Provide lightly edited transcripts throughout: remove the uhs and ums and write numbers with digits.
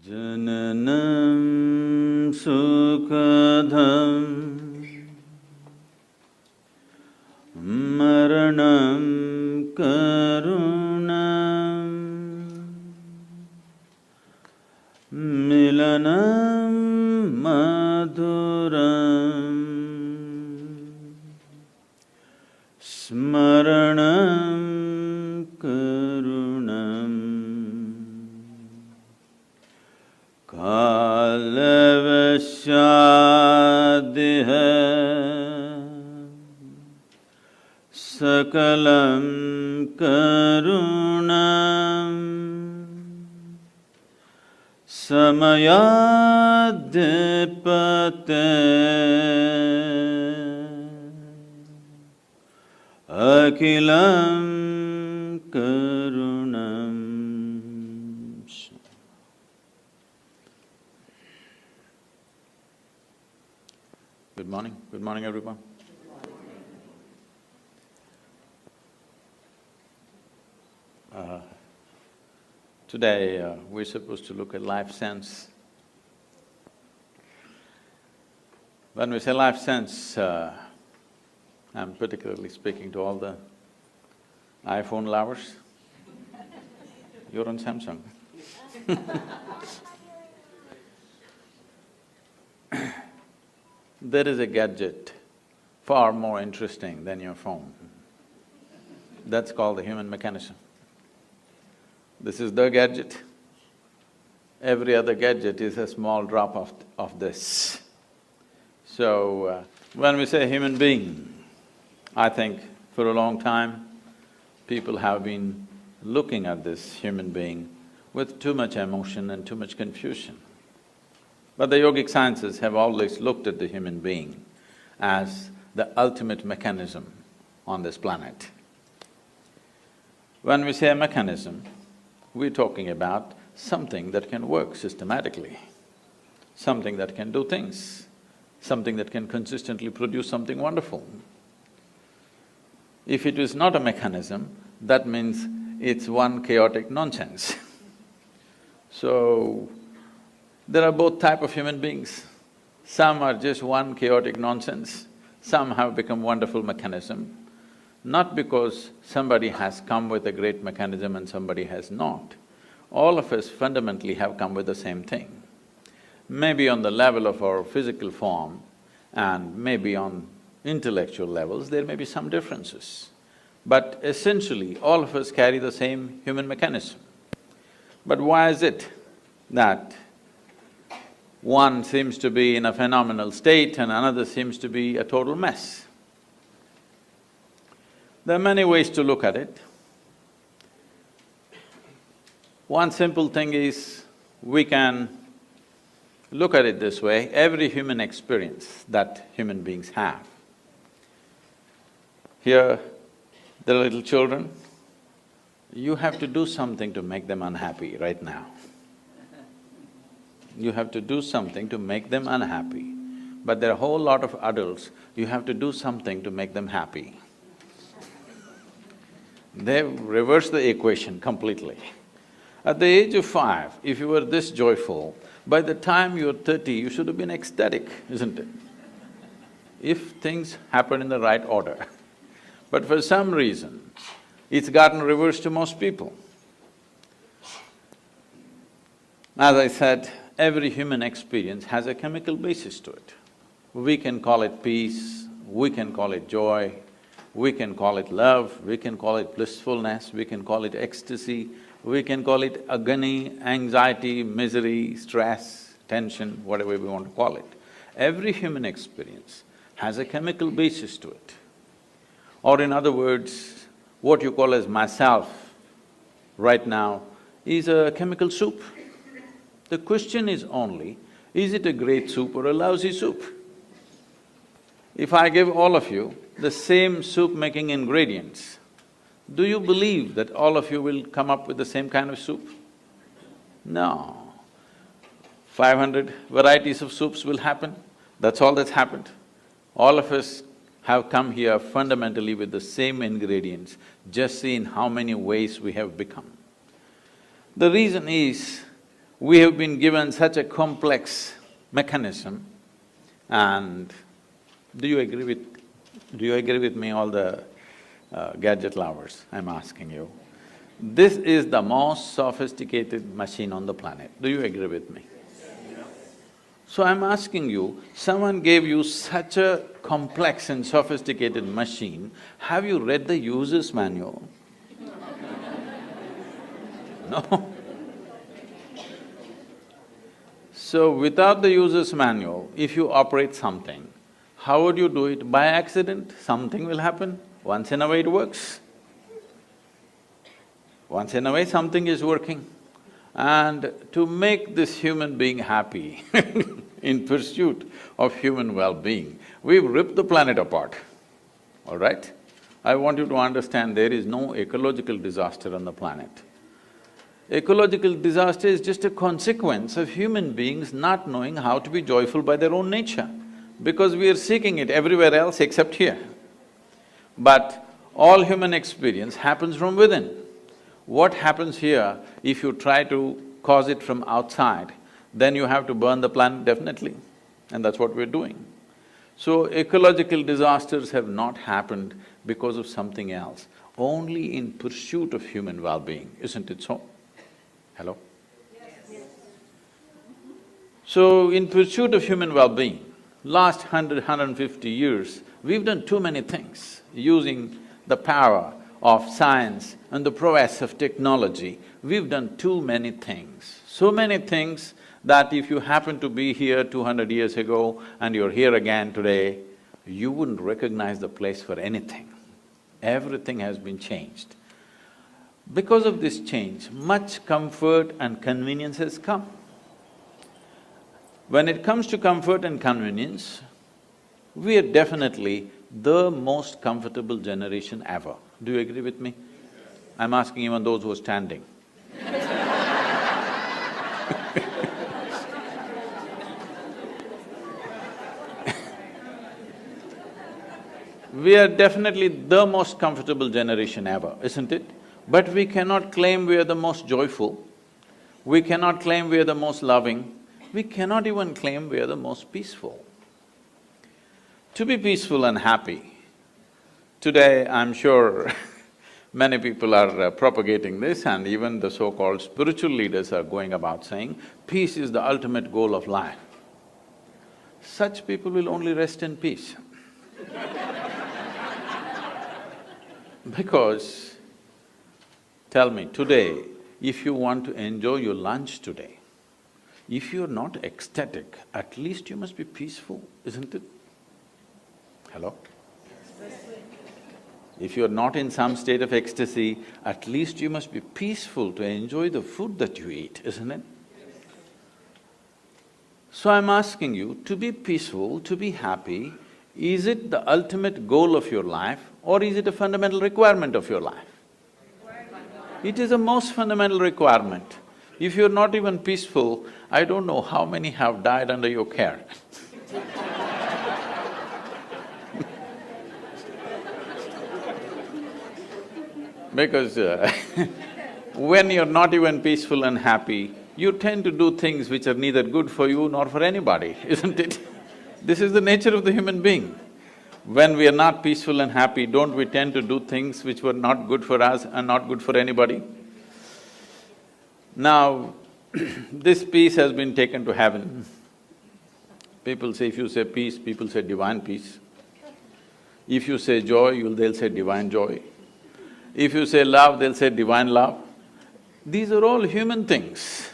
Jananam sukadham maranam karunam milanam madhuram smaranam karunam kalavashyadiha sakalam karunam samayadipate akilam karunam. Good morning everyone. Today we're supposed to look at life sense. When we say life sense, I'm particularly speaking to all the iPhone lovers. You're on Samsung. There is a gadget far more interesting than your phone. That's called the human mechanism. This is the gadget. Every other gadget is a small drop of this. So, when we say human being, I think for a long time, people have been looking at this human being with too much emotion and too much confusion. But the yogic sciences have always looked at the human being as the ultimate mechanism on this planet. When we say a mechanism, we're talking about something that can work systematically, something that can do things, something that can consistently produce something wonderful. If it is not a mechanism, that means it's one chaotic nonsense. So, there are both type of human beings. Some are just one chaotic nonsense, some have become wonderful mechanism, not because somebody has come with a great mechanism and somebody has not. All of us fundamentally have come with the same thing. Maybe on the level of our physical form and maybe on intellectual levels, there may be some differences. But essentially, all of us carry the same human mechanism. But why is it that one seems to be in a phenomenal state and another seems to be a total mess? There are many ways to look at it. One simple thing is, we can look at it this way: every human experience that human beings have. Here, the little children, you have to do something to make them unhappy right now. You have to do something to make them unhappy. But there are a whole lot of adults, you have to do something to make them happy. They've reversed the equation completely. At the age of 5, if you were this joyful, by the time you're 30, you should have been ecstatic, isn't it? If things happen in the right order. But for some reason, it's gotten reversed to most people. As I said, every human experience has a chemical basis to it. We can call it peace, we can call it joy, we can call it love, we can call it blissfulness, we can call it ecstasy, we can call it agony, anxiety, misery, stress, tension, whatever we want to call it. Every human experience has a chemical basis to it. Or in other words, what you call as myself right now is a chemical soup. The question is only, is it a great soup or a lousy soup? If I give all of you the same soup-making ingredients, do you believe that all of you will come up with the same kind of soup? No. 500 varieties of soups will happen, that's all that's happened. All of us have come here fundamentally with the same ingredients, just see in how many ways we have become. The reason is, We have been given such a complex mechanism, and do you agree with me, all the gadget lovers? I'm asking you. This is the most sophisticated machine on the planet. Do you agree with me? So I'm asking you, someone gave you such a complex and sophisticated machine, have you read the user's manual? No. So without the user's manual, if you operate something, how would you do it? By accident, something will happen. Once in a way it works. Once in a way something is working. And to make this human being happy in pursuit of human well-being, we've ripped the planet apart, all right? I want you to understand there is no ecological disaster on the planet. Ecological disaster is just a consequence of human beings not knowing how to be joyful by their own nature, because we are seeking it everywhere else except here. But all human experience happens from within. What happens here, if you try to cause it from outside, then you have to burn the planet definitely, and that's what we're doing. So ecological disasters have not happened because of something else, only in pursuit of human well-being, isn't it so? Hello? Yes. So in pursuit of human well-being, last 150 years, we've done too many things using the power of science and the prowess of technology. We've done too many things, so many things that if you happen to be here 200 years ago and you're here again today, you wouldn't recognize the place for anything. Everything has been changed. Because of this change, much comfort and convenience has come. When it comes to comfort and convenience, we are definitely the most comfortable generation ever. Do you agree with me? I'm asking even those who are standing. We are definitely the most comfortable generation ever, isn't it? But we cannot claim we are the most joyful, we cannot claim we are the most loving, we cannot even claim we are the most peaceful. To be peaceful and happy, today I'm sure many people are propagating this, and even the so-called spiritual leaders are going about saying, peace is the ultimate goal of life. Such people will only rest in peace. Because, tell me, today, if you want to enjoy your lunch today, if you're not ecstatic, at least you must be peaceful, isn't it? Hello? If you're not in some state of ecstasy, at least you must be peaceful to enjoy the food that you eat, isn't it? So I'm asking you, to be peaceful, to be happy, is it the ultimate goal of your life or is it a fundamental requirement of your life? It is a most fundamental requirement. If you're not even peaceful, I don't know how many have died under your care. Because when you're not even peaceful and happy, you tend to do things which are neither good for you nor for anybody, isn't it? This is the nature of the human being. When we are not peaceful and happy, don't we tend to do things which were not good for us and not good for anybody? Now, this peace has been taken to heaven. People say, if you say peace, people say divine peace. If you say joy, they'll say divine joy. If you say love, they'll say divine love. These are all human things.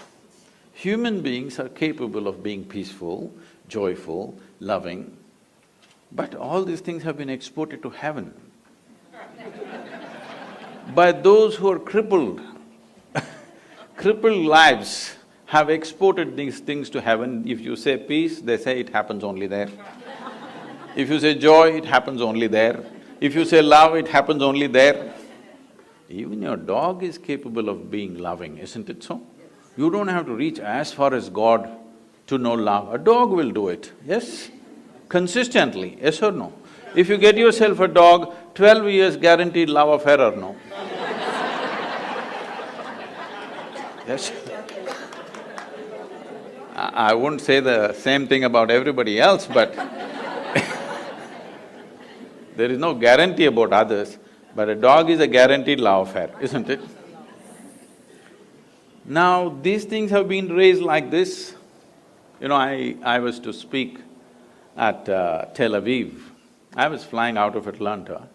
Human beings are capable of being peaceful, joyful, loving, but all these things have been exported to heaven by those who are crippled. Crippled lives have exported these things to heaven. If you say peace, they say it happens only there. If you say joy, it happens only there. If you say love, it happens only there. Even your dog is capable of being loving, isn't it so? You don't have to reach as far as God to know love. A dog will do it, yes? Consistently, yes or no? If you get yourself a dog, 12 years guaranteed love affair or no? Yes? I wouldn't say the same thing about everybody else, but there is no guarantee about others, but a dog is a guaranteed love affair, isn't it? Now, these things have been raised like this. You know, I was to speak at Tel Aviv. I was flying out of Atlanta.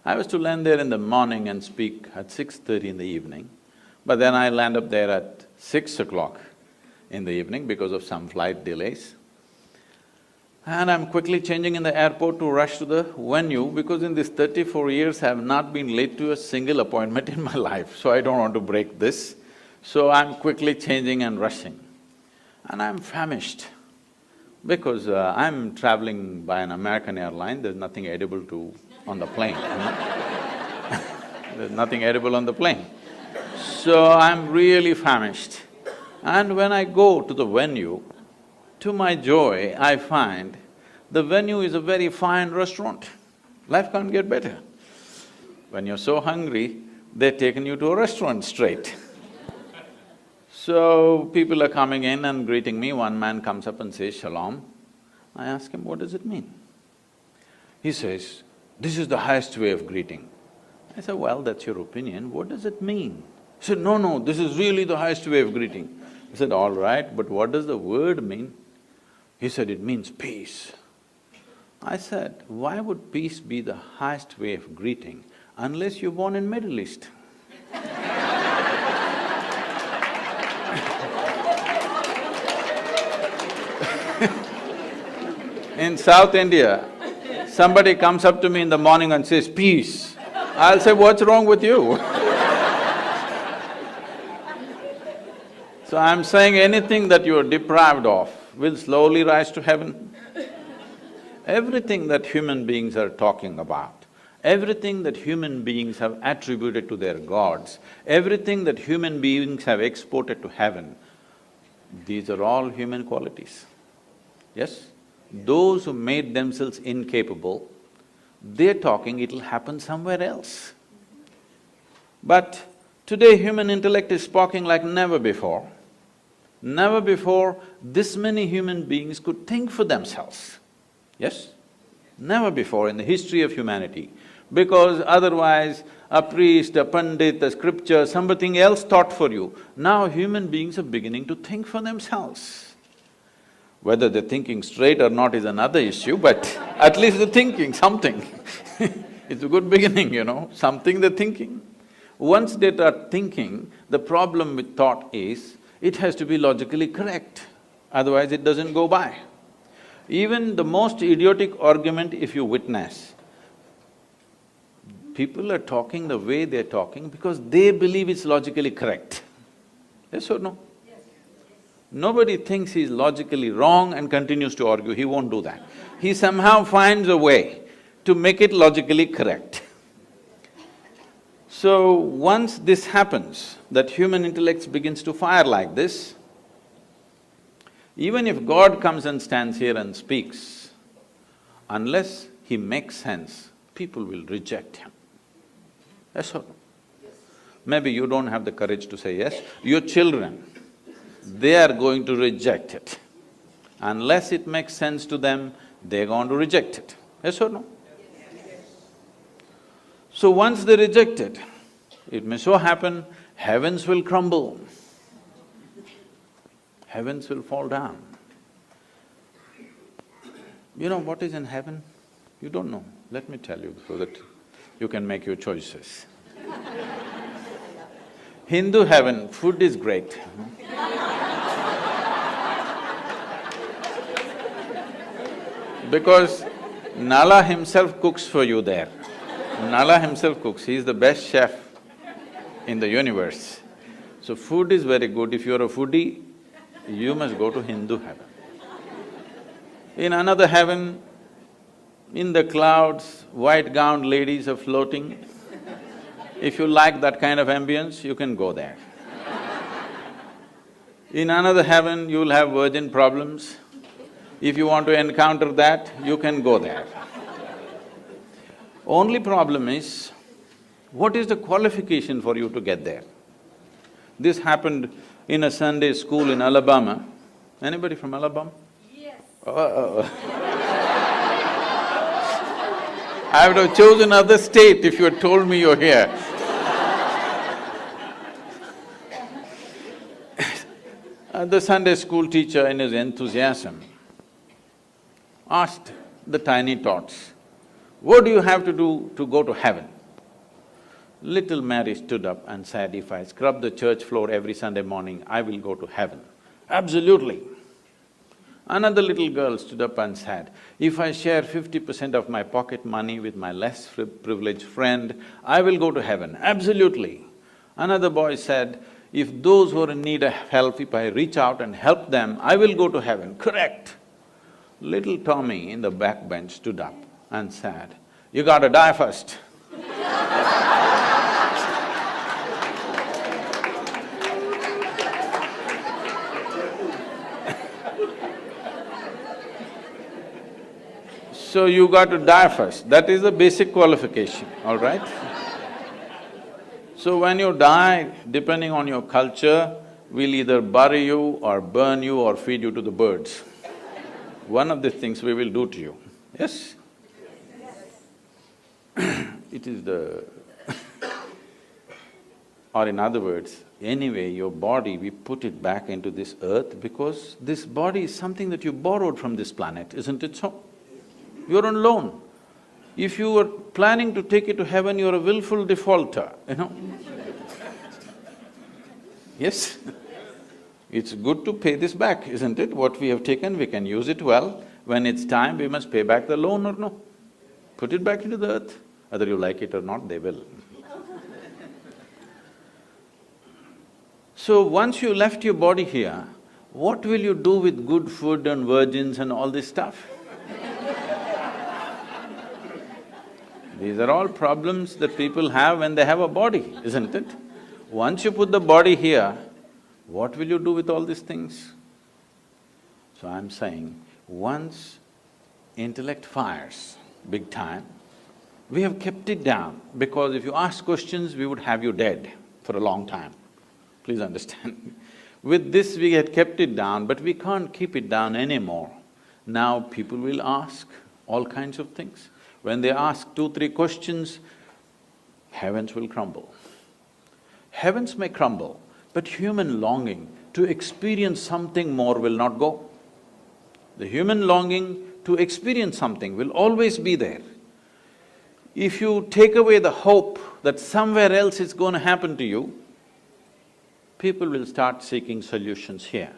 I was to land there in the morning and speak at 6:30 in the evening, but then I land up there at 6 o'clock in the evening because of some flight delays. And I'm quickly changing in the airport to rush to the venue because in these 34 years I have not been late to a single appointment in my life, so I don't want to break this. So I'm quickly changing and rushing. And I'm famished because I'm traveling by an American airline, there's nothing edible on the plane, you know? There's nothing edible on the plane. So I'm really famished. And when I go to the venue, to my joy, I find the venue is a very fine restaurant. Life can't get better. When you're so hungry, they've taken you to a restaurant straight. So, people are coming in and greeting me. One man comes up and says, "Shalom." I ask him, "What does it mean?" He says, "This is the highest way of greeting." I said, "Well, that's your opinion, what does it mean?" He said, "No, this is really the highest way of greeting." I said, "All right, but what does the word mean?" He said, "It means peace." I said, "Why would peace be the highest way of greeting unless you're born in Middle East?" In South India, somebody comes up to me in the morning and says, "Peace." I'll say, "What's wrong with you?" So I'm saying anything that you are deprived of will slowly rise to heaven. Everything that human beings are talking about, everything that human beings have attributed to their gods, everything that human beings have exported to heaven, these are all human qualities. Yes? Those who made themselves incapable, they're talking it'll happen somewhere else. But today human intellect is sparking like never before. Never before this many human beings could think for themselves. Yes? Never before in the history of humanity. Because otherwise, a priest, a pandit, a scripture, something else thought for you. Now human beings are beginning to think for themselves. Whether they're thinking straight or not is another issue, but at least they're thinking something. It's a good beginning, you know, something they're thinking. Once they start thinking, the problem with thought is, it has to be logically correct, otherwise it doesn't go by. Even the most idiotic argument if you witness, people are talking the way they're talking because they believe it's logically correct. Yes or no? Nobody thinks he's logically wrong and continues to argue, he won't do that. He somehow finds a way to make it logically correct. So, once this happens, that human intellect begins to fire like this, even if God comes and stands here and speaks, unless he makes sense, people will reject him. Yes or no? Maybe you don't have the courage to say yes, your children, they are going to reject it. Unless it makes sense to them, they're going to reject it. Yes or no? So once they reject it, it may so happen, heavens will crumble. Heavens will fall down. You know what is in heaven? You don't know. Let me tell you so that you can make your choices. Hindu heaven, food is great. Because Nala himself cooks for you there. Nala himself cooks, he is the best chef in the universe. So food is very good. If you're a foodie, you must go to Hindu heaven. In another heaven, in the clouds, white-gowned ladies are floating. If you like that kind of ambience, you can go there. In another heaven, you'll have virgin problems. If you want to encounter that, you can go there. Only problem is, what is the qualification for you to get there? This happened in a Sunday school in Alabama, Anybody from Alabama? Yes. Oh. I would have chosen another state if you had told me you're here. The Sunday school teacher, in his enthusiasm, asked the tiny tots, "What do you have to do to go to heaven?" Little Mary stood up and said, "If I scrub the church floor every Sunday morning, I will go to heaven." Absolutely. Another little girl stood up and said, "If I share 50% of my pocket money with my less privileged friend, I will go to heaven." Absolutely. Another boy said, "If those who are in need of help, if I reach out and help them, I will go to heaven." Correct. Little Tommy in the back bench stood up and said, "You gotta die first." So you got to die first, that is the basic qualification, all right? So when you die, depending on your culture, we'll either bury you or burn you or feed you to the birds. One of the things we will do to you, yes? It is the or in other words, anyway, your body, we put it back into this earth because this body is something that you borrowed from this planet, isn't it so? You're on loan. If you were planning to take it to heaven, you're a willful defaulter, you know? Yes? It's good to pay this back, isn't it? What we have taken, we can use it well. When it's time, we must pay back the loan or no? Put it back into the earth. Whether you like it or not, they will. So once you left your body here, what will you do with good food and virgins and all this stuff? These are all problems that people have when they have a body, isn't it? Once you put the body here, what will you do with all these things? So I'm saying, once intellect fires big time, we have kept it down because if you ask questions, we would have you dead for a long time. Please understand. With this we had kept it down, but we can't keep it down anymore. Now people will ask all kinds of things. When they ask 2, 3 questions, heavens will crumble. Heavens may crumble, but human longing to experience something more will not go. The human longing to experience something will always be there. If you take away the hope that somewhere else it's going to happen to you, people will start seeking solutions here.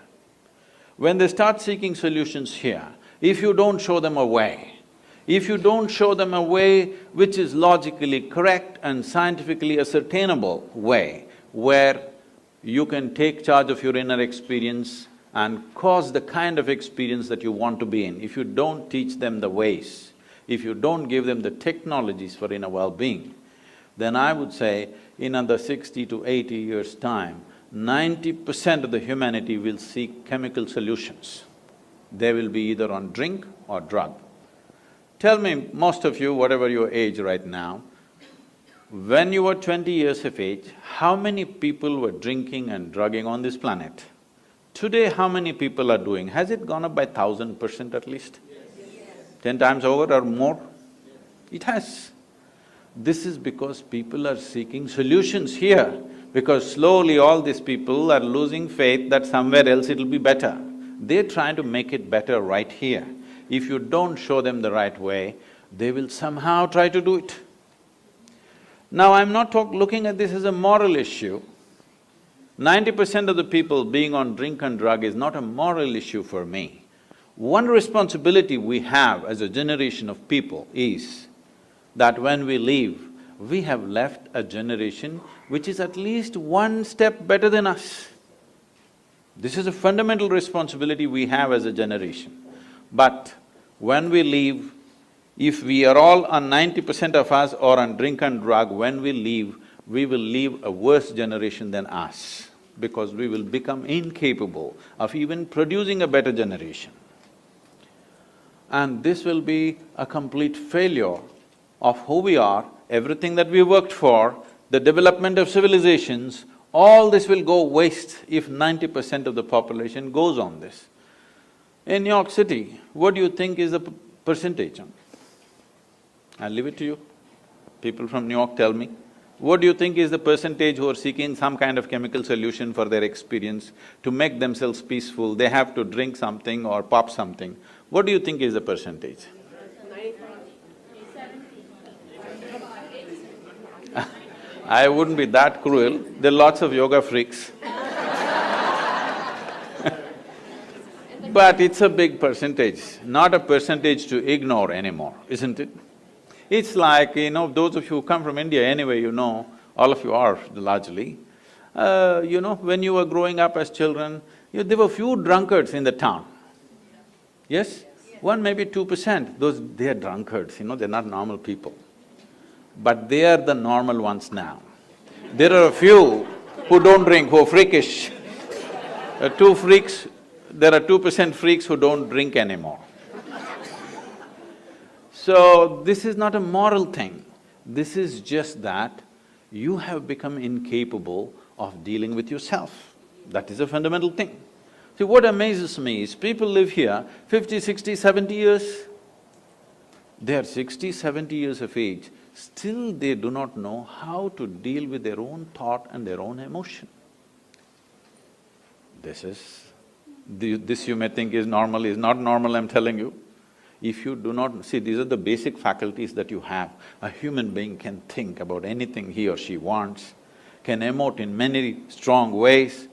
When they start seeking solutions here, if you don't show them a way, if you don't show them a way which is logically correct and scientifically ascertainable way, where you can take charge of your inner experience and cause the kind of experience that you want to be in, if you don't teach them the ways, if you don't give them the technologies for inner well-being, then I would say in another 60 to 80 years' time, 90% of the humanity will seek chemical solutions. They will be either on drink or drug. Tell me, most of you, whatever your age right now, when you were 20 years of age, how many people were drinking and drugging on this planet? Today, how many people are doing? Has it gone up by 1000% at least? Yes. 10 times over or more? It has. This is because people are seeking solutions here, because slowly all these people are losing faith that somewhere else it'll be better. They're trying to make it better right here. If you don't show them the right way, they will somehow try to do it. Now, I'm not looking at this as a moral issue. 90% of the people being on drink and drug is not a moral issue for me. One responsibility we have as a generation of people is that when we leave, we have left a generation which is at least one step better than us. This is a fundamental responsibility we have as a generation. But when we leave, if we are all on 90% of us or on drink and drug, when we will leave a worse generation than us, because we will become incapable of even producing a better generation. And this will be a complete failure of who we are, everything that we worked for, the development of civilizations, all this will go waste if 90% of the population goes on this. In New York City, what do you think is the percentage? I'll leave it to you. People from New York tell me. What do you think is the percentage who are seeking some kind of chemical solution for their experience to make themselves peaceful? They have to drink something or pop something. What do you think is the percentage? I wouldn't be that cruel. There are lots of yoga freaks. But it's a big percentage, not a percentage to ignore anymore, isn't it? It's like, those of you who come from India anyway, all of you are largely, when you were growing up as children, there were few drunkards in the town. Yes? 1, maybe 2%, they are drunkards, they're not normal people. But they are the normal ones now. There are a few who don't drink, who are freakish. There are 2% freaks who don't drink anymore. So, this is not a moral thing. This is just that you have become incapable of dealing with yourself. That is a fundamental thing. See, what amazes me is people live here 50, 60, 70 years. They are 60, 70 years of age, still they do not know how to deal with their own thought and their own emotion. This you may think is normal, is not normal, I'm telling you. If you do not… See, these are the basic faculties that you have. A human being can think about anything he or she wants, can emote in many strong ways.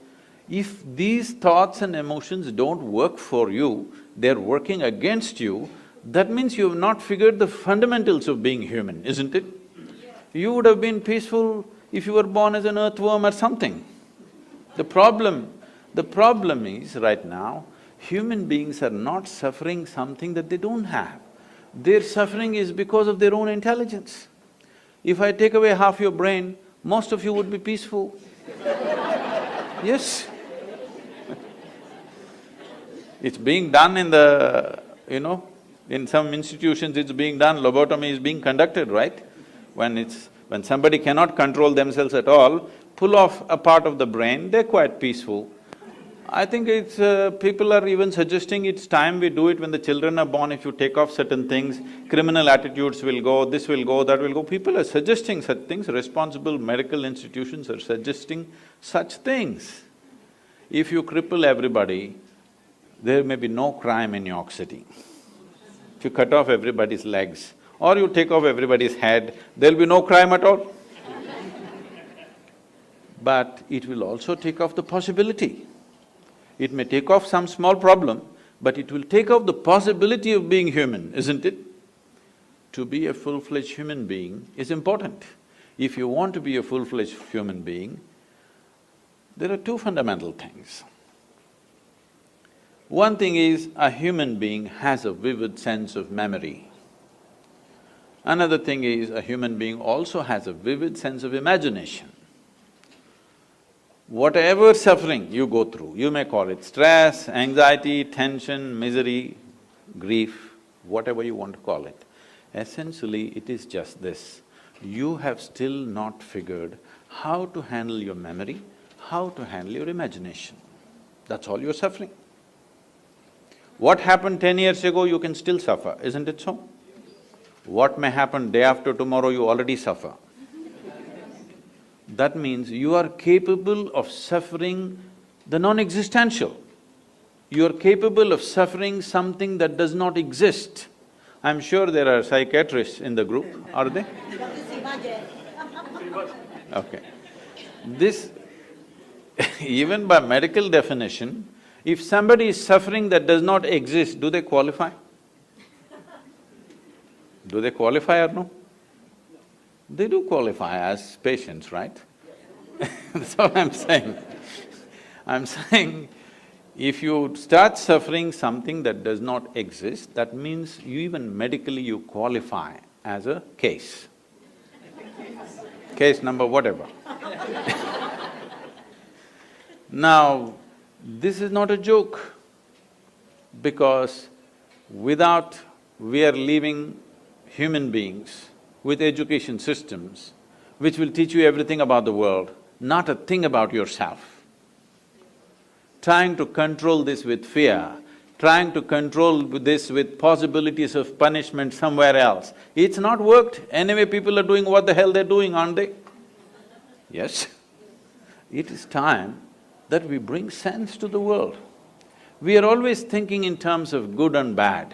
If these thoughts and emotions don't work for you, they're working against you, that means you have not figured the fundamentals of being human, isn't it? You would have been peaceful if you were born as an earthworm or something. The problem is, right now, human beings are not suffering something that they don't have. Their suffering is because of their own intelligence. If I take away half your brain, most of you would be peaceful. Yes. It's being done in in some institutions it's being done, lobotomy is being conducted, right? When somebody cannot control themselves at all, pull off a part of the brain, they're quite peaceful. I think people are even suggesting it's time we do it when the children are born. If you take off certain things, criminal attitudes will go, this will go, that will go. People are suggesting such things, responsible medical institutions are suggesting such things. If you cripple everybody, there may be no crime in New York City. If you cut off everybody's legs or you take off everybody's head, there'll be no crime at all. But it will also take off the possibility. It may take off some small problem, but it will take off the possibility of being human, isn't it? To be a full-fledged human being is important. If you want to be a full-fledged human being, there are two fundamental things. One thing is, a human being has a vivid sense of memory. Another thing is, a human being also has a vivid sense of imagination. Whatever suffering you go through, you may call it stress, anxiety, tension, misery, grief, whatever you want to call it, essentially it is just this. You have still not figured how to handle your memory, how to handle your imagination. That's all you're suffering. What happened 10 years ago, you can still suffer, isn't it so? What may happen day after tomorrow, you already suffer. That means you are capable of suffering the non-existential. You are capable of suffering something that does not exist. I'm sure there are psychiatrists in the group, are they? Okay. This even by medical definition, if somebody is suffering that does not exist, do they qualify? Do they qualify or no? They do qualify as patients, right? That's all I'm saying. I'm saying, if you start suffering something that does not exist, that means you even medically you qualify as a case. Case number whatever. Now, this is not a joke, because we are leaving human beings with education systems which will teach you everything about the world, not a thing about yourself. Trying to control this with fear trying to control this with possibilities of punishment somewhere else. It's not worked. Anyway, people are doing what the hell they're doing, aren't they? Yes. It is time that we bring sense to the world. We are always thinking in terms of good and bad.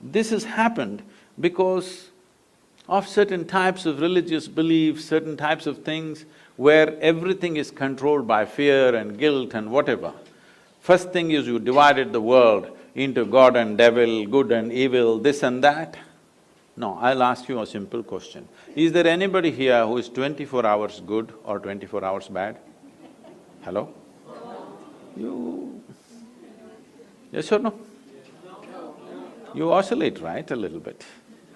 This has happened because of certain types of religious beliefs, certain types of things where everything is controlled by fear and guilt and whatever. First thing is you divided the world into God and devil, good and evil, this and that. No, I'll ask you a simple question. Is there anybody here who is 24 hours good or 24 hours bad? Hello? You… Yes or no? You oscillate, right, a little bit,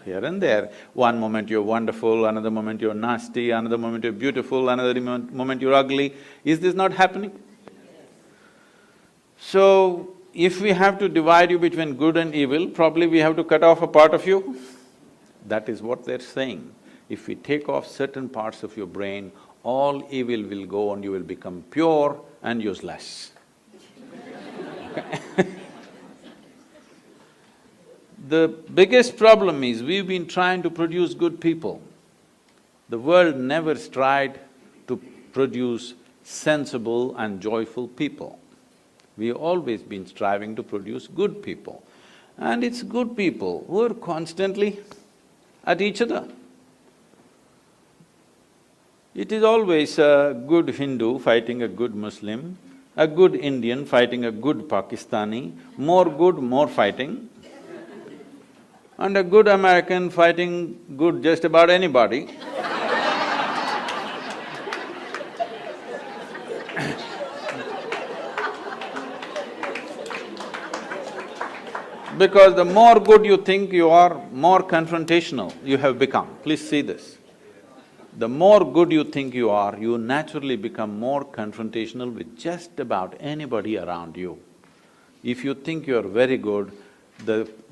here and there. One moment you're wonderful, another moment you're nasty, another moment you're beautiful, another moment you're ugly. Is this not happening? So, if we have to divide you between good and evil, probably we have to cut off a part of you. That is what they're saying. If we take off certain parts of your brain, all evil will go and you will become pure and useless. The biggest problem is we've been trying to produce good people. The world never tried to produce sensible and joyful people. We've always been striving to produce good people. And it's good people who are constantly at each other. It is always a good Hindu fighting a good Muslim, a good Indian fighting a good Pakistani, more good, more fighting, and a good American fighting good just about anybody. Because the more good you think you are, more confrontational you have become. Please see this. The more good you think you are, you naturally become more confrontational with just about anybody around you. If you think you're very good,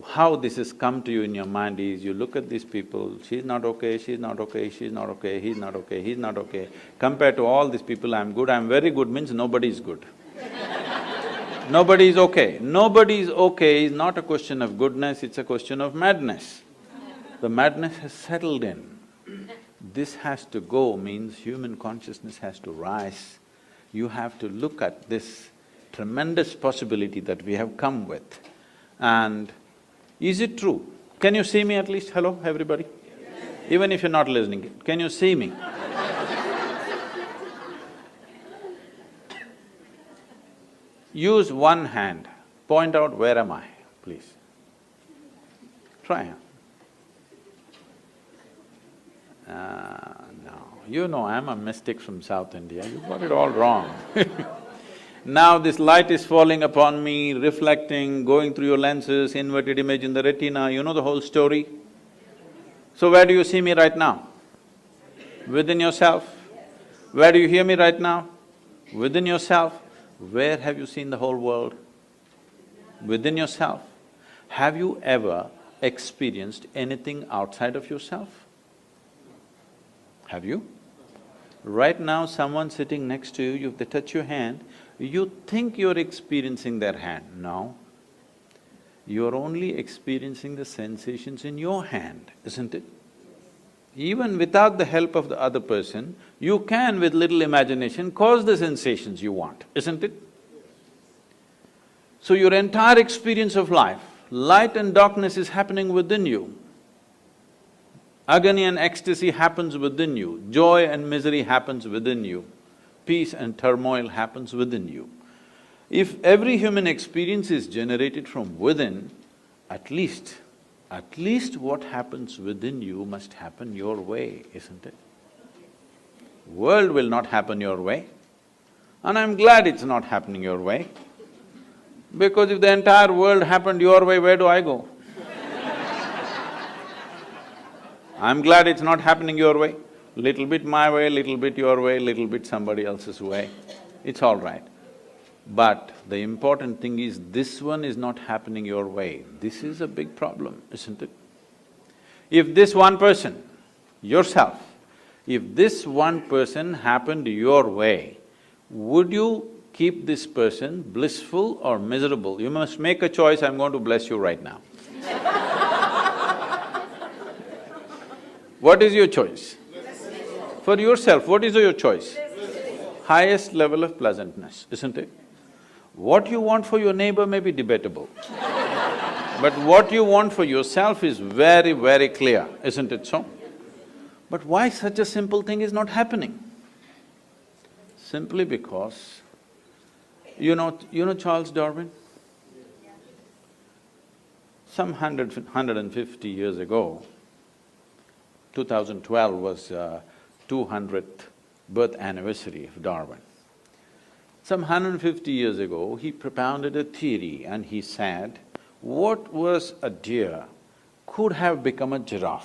how this has come to you in your mind is, you look at these people, she's not okay, she's not okay, she's not okay, he's not okay, he's not okay. Compared to all these people, I'm good, I'm very good means nobody is good. Nobody is okay. Nobody is okay is not a question of goodness, it's a question of madness. The madness has settled in. This has to go means human consciousness has to rise. You have to look at this tremendous possibility that we have come with. And is it true? Can you see me at least? Hello, everybody? Yes. Even if you're not listening, can you see me? Use one hand, point out where am I, please. Try. No, you know I'm a mystic from South India, you got it all wrong. Now this light is falling upon me, reflecting, going through your lenses, inverted image in the retina, you know the whole story? So where do you see me right now? Within yourself. Where do you hear me right now? Within yourself. Where have you seen the whole world? Within yourself. Have you ever experienced anything outside of yourself? Have you? Right now, someone sitting next to you, if they touch your hand, you think you're experiencing their hand. No. You're only experiencing the sensations in your hand, isn't it? Even without the help of the other person, you can, with little imagination, cause the sensations you want, isn't it? So your entire experience of life, light and darkness is happening within you. Agony and ecstasy happens within you, joy and misery happens within you, peace and turmoil happens within you. If every human experience is generated from within, at least what happens within you must happen your way, isn't it? World will not happen your way, and I'm glad it's not happening your way, because if the entire world happened your way, where do I go? I'm glad it's not happening your way. Little bit my way, little bit your way, little bit somebody else's way, it's all right. But the important thing is, this one is not happening your way. This is a big problem, isn't it? If this one person, yourself, if this one person happened your way, would you keep this person blissful or miserable. You must make a choice, I'm going to bless you right now. What is your choice? For yourself, what is your choice? Highest level of pleasantness, isn't it? What you want for your neighbor may be debatable, but what you want for yourself is very, very clear, isn't it so? But why such a simple thing is not happening? Simply because, you know Charles Darwin? Some 150 years ago, 2012 was 200th birth anniversary of Darwin. Some 150 years ago, he propounded a theory and he said, what was a deer could have become a giraffe.